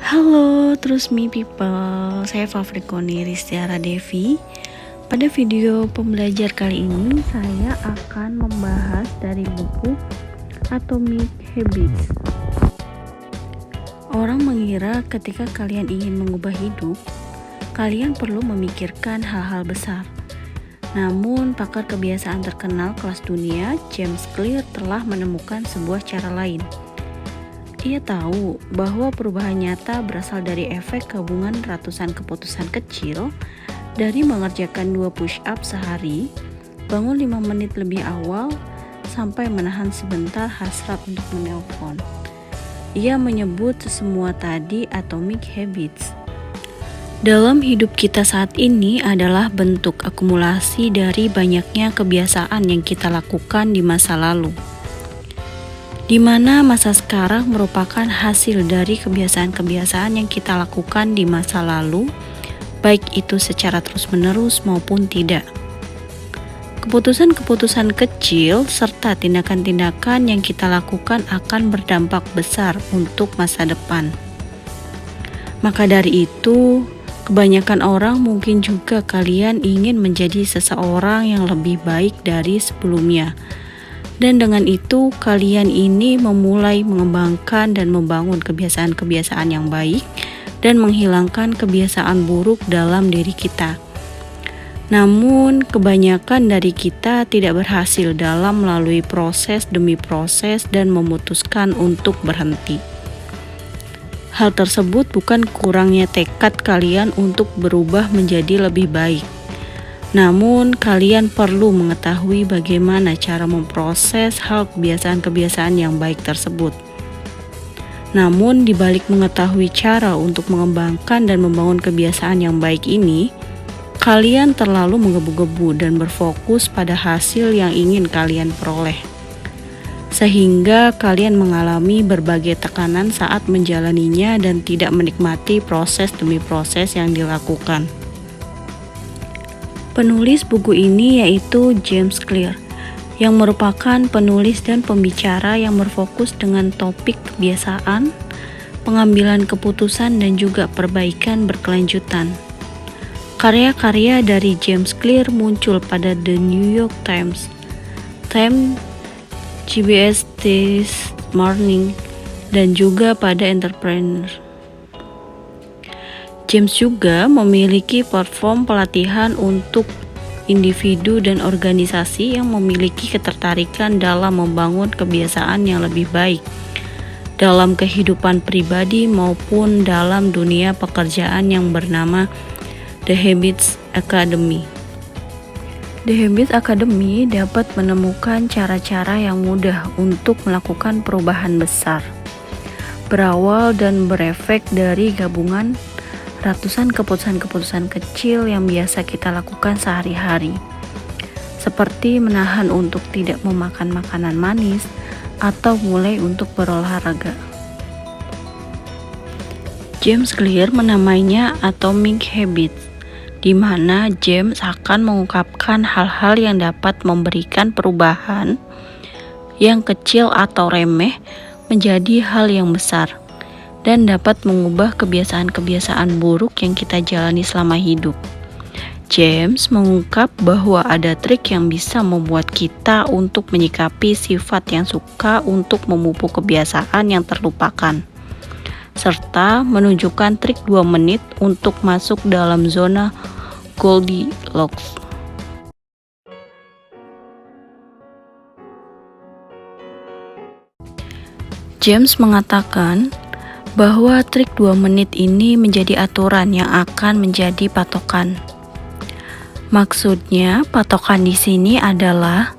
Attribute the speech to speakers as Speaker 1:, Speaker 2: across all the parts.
Speaker 1: Halo, terus me people, saya Favrikoni Ristiara Devi. Pada video pembelajar kali ini, saya akan membahas dari buku Atomic Habits. Orang mengira ketika kalian ingin mengubah hidup, kalian perlu memikirkan hal-hal besar. Namun, pakar kebiasaan terkenal kelas dunia, James Clear, telah menemukan sebuah cara lain. Ia tahu bahwa perubahan nyata berasal dari efek gabungan ratusan keputusan kecil, dari mengerjakan 2 push-up sehari, bangun 5 menit lebih awal, sampai menahan sebentar hasrat untuk menelpon. Ia menyebut semua tadi atomic habits. Dalam hidup kita saat ini adalah bentuk akumulasi dari banyaknya kebiasaan yang kita lakukan di masa lalu, di mana masa sekarang merupakan hasil dari kebiasaan-kebiasaan yang kita lakukan di masa lalu, baik itu secara terus-menerus maupun tidak. Keputusan-keputusan kecil serta tindakan-tindakan yang kita lakukan akan berdampak besar untuk masa depan. Maka dari itu, kebanyakan orang mungkin juga kalian ingin menjadi seseorang yang lebih baik dari sebelumnya. Dan dengan itu, kalian ini memulai mengembangkan dan membangun kebiasaan-kebiasaan yang baik dan menghilangkan kebiasaan buruk dalam diri kita. Namun, kebanyakan dari kita tidak berhasil dalam melalui proses demi proses dan memutuskan untuk berhenti. Hal tersebut bukan kurangnya tekad kalian untuk berubah menjadi lebih baik. Namun, kalian perlu mengetahui bagaimana cara memproses hal kebiasaan-kebiasaan yang baik tersebut. Namun, di balik mengetahui cara untuk mengembangkan dan membangun kebiasaan yang baik ini, kalian terlalu menggebu-gebu dan berfokus pada hasil yang ingin kalian peroleh, sehingga kalian mengalami berbagai tekanan saat menjalaninya dan tidak menikmati proses demi proses yang dilakukan. Penulis buku ini yaitu James Clear, yang merupakan penulis dan pembicara yang berfokus dengan topik kebiasaan, pengambilan keputusan, dan juga perbaikan berkelanjutan. Karya-karya dari James Clear muncul pada The New York Times, Time, CBS This Morning, dan juga pada Entrepreneur. James juga memiliki platform pelatihan untuk individu dan organisasi yang memiliki ketertarikan dalam membangun kebiasaan yang lebih baik dalam kehidupan pribadi maupun dalam dunia pekerjaan yang bernama The Habits Academy. The Habits Academy dapat menemukan cara-cara yang mudah untuk melakukan perubahan besar, berawal dan berefek dari gabungan ratusan keputusan-keputusan kecil yang biasa kita lakukan sehari-hari, seperti menahan untuk tidak memakan makanan manis atau mulai untuk berolahraga. James Clear menamainya Atomic Habits, di mana James akan mengungkapkan hal-hal yang dapat memberikan perubahan yang kecil atau remeh menjadi hal yang besar dan dapat mengubah kebiasaan-kebiasaan buruk yang kita jalani selama hidup. James mengungkap bahwa ada trik yang bisa membuat kita untuk menyikapi sifat yang suka untuk memupuk kebiasaan yang terlupakan, serta menunjukkan trik 2 menit untuk masuk dalam zona Goldilocks. James mengatakan bahwa trik 2 menit ini menjadi aturan yang akan menjadi patokan. Maksudnya, patokan di sini adalah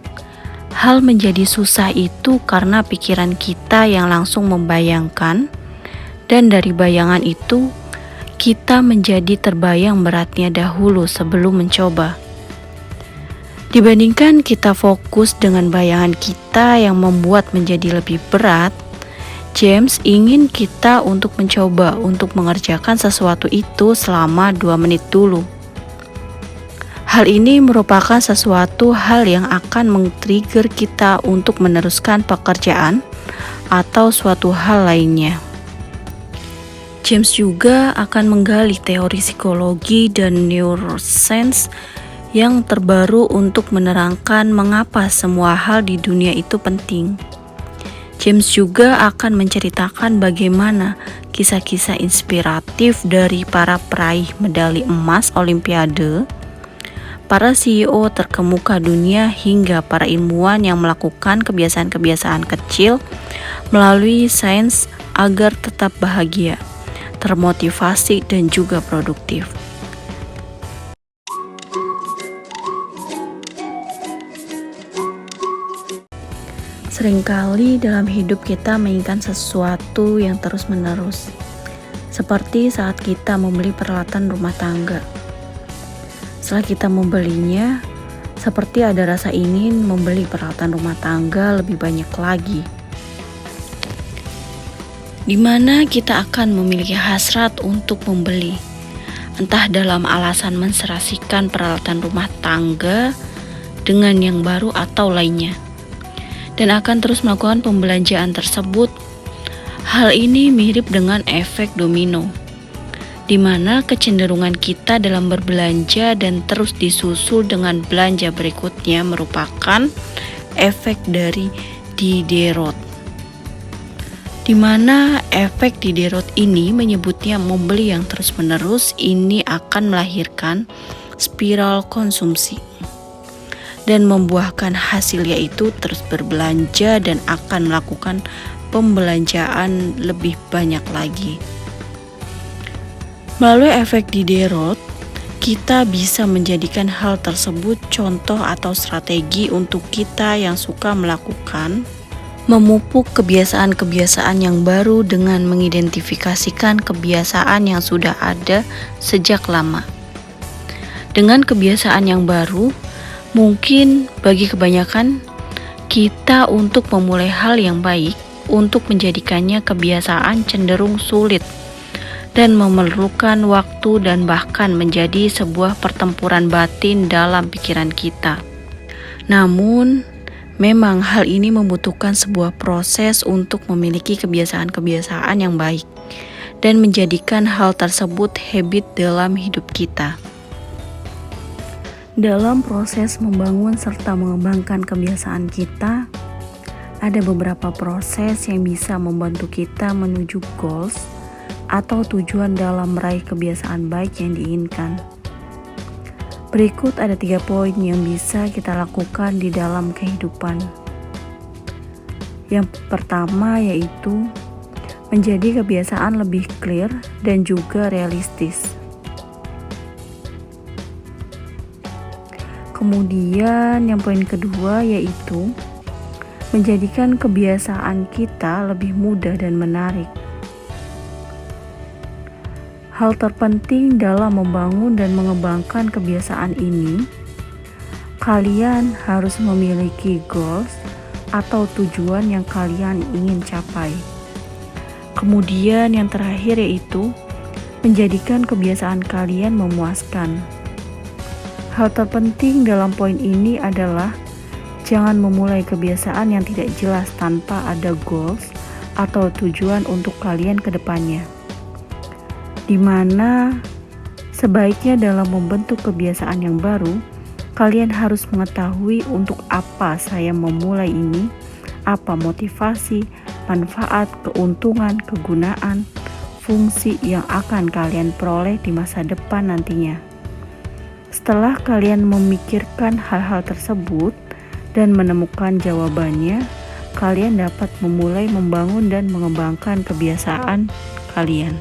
Speaker 1: hal menjadi susah itu karena pikiran kita yang langsung membayangkan, dan dari bayangan itu kita menjadi terbayang beratnya dahulu sebelum mencoba. Dibandingkan kita fokus dengan bayangan kita yang membuat menjadi lebih berat, James ingin kita untuk mencoba untuk mengerjakan sesuatu itu selama 2 menit dulu. Hal ini merupakan sesuatu hal yang akan men-trigger kita untuk meneruskan pekerjaan atau suatu hal lainnya. James juga akan menggali teori psikologi dan neuroscience yang terbaru untuk menerangkan mengapa semua hal di dunia itu penting. James juga akan menceritakan bagaimana kisah-kisah inspiratif dari para peraih medali emas Olimpiade, para CEO terkemuka dunia hingga para ilmuwan yang melakukan kebiasaan-kebiasaan kecil melalui sains agar tetap bahagia, termotivasi, dan juga produktif. Seringkali dalam hidup kita menginginkan sesuatu yang terus-menerus, seperti saat kita membeli peralatan rumah tangga. Setelah kita membelinya, seperti ada rasa ingin membeli peralatan rumah tangga lebih banyak lagi, di mana kita akan memiliki hasrat untuk membeli, entah dalam alasan menserasikan peralatan rumah tangga dengan yang baru atau lainnya, dan akan terus melakukan pembelanjaan tersebut. Hal ini mirip dengan efek domino, di mana kecenderungan kita dalam berbelanja dan terus disusul dengan belanja berikutnya merupakan efek dari Diderot, di mana efek Diderot ini menyebutnya membeli yang terus-menerus ini akan melahirkan spiral konsumsi dan membuahkan hasil, yaitu terus berbelanja dan akan melakukan pembelanjaan lebih banyak lagi. Melalui efek Diderot, kita bisa menjadikan hal tersebut contoh atau strategi untuk kita yang suka melakukan memupuk kebiasaan-kebiasaan yang baru dengan mengidentifikasikan kebiasaan yang sudah ada sejak lama. Dengan kebiasaan yang baru, mungkin bagi kebanyakan kita untuk memulai hal yang baik, untuk menjadikannya kebiasaan cenderung sulit dan memerlukan waktu dan bahkan menjadi sebuah pertempuran batin dalam pikiran kita. Namun, memang hal ini membutuhkan sebuah proses untuk memiliki kebiasaan-kebiasaan yang baik dan menjadikan hal tersebut habit dalam hidup kita. Dalam proses membangun serta mengembangkan kebiasaan kita, ada beberapa proses yang bisa membantu kita menuju goals atau tujuan dalam meraih kebiasaan baik yang diinginkan. Berikut ada 3 poin yang bisa kita lakukan di dalam kehidupan. Yang pertama yaitu menjadi kebiasaan lebih clear dan juga realistis. Kemudian yang poin kedua yaitu menjadikan kebiasaan kita lebih mudah dan menarik. Hal terpenting dalam membangun dan mengembangkan kebiasaan ini, kalian harus memiliki goals atau tujuan yang kalian ingin capai. Kemudian yang terakhir yaitu menjadikan kebiasaan kalian memuaskan. Hal terpenting dalam poin ini adalah jangan memulai kebiasaan yang tidak jelas tanpa ada goals atau tujuan untuk kalian ke depannya. Di mana sebaiknya dalam membentuk kebiasaan yang baru, kalian harus mengetahui untuk apa saya memulai ini, apa motivasi, manfaat, keuntungan, kegunaan, fungsi yang akan kalian peroleh di masa depan nantinya. Setelah kalian memikirkan hal-hal tersebut dan menemukan jawabannya, kalian dapat memulai membangun dan mengembangkan kebiasaan kalian.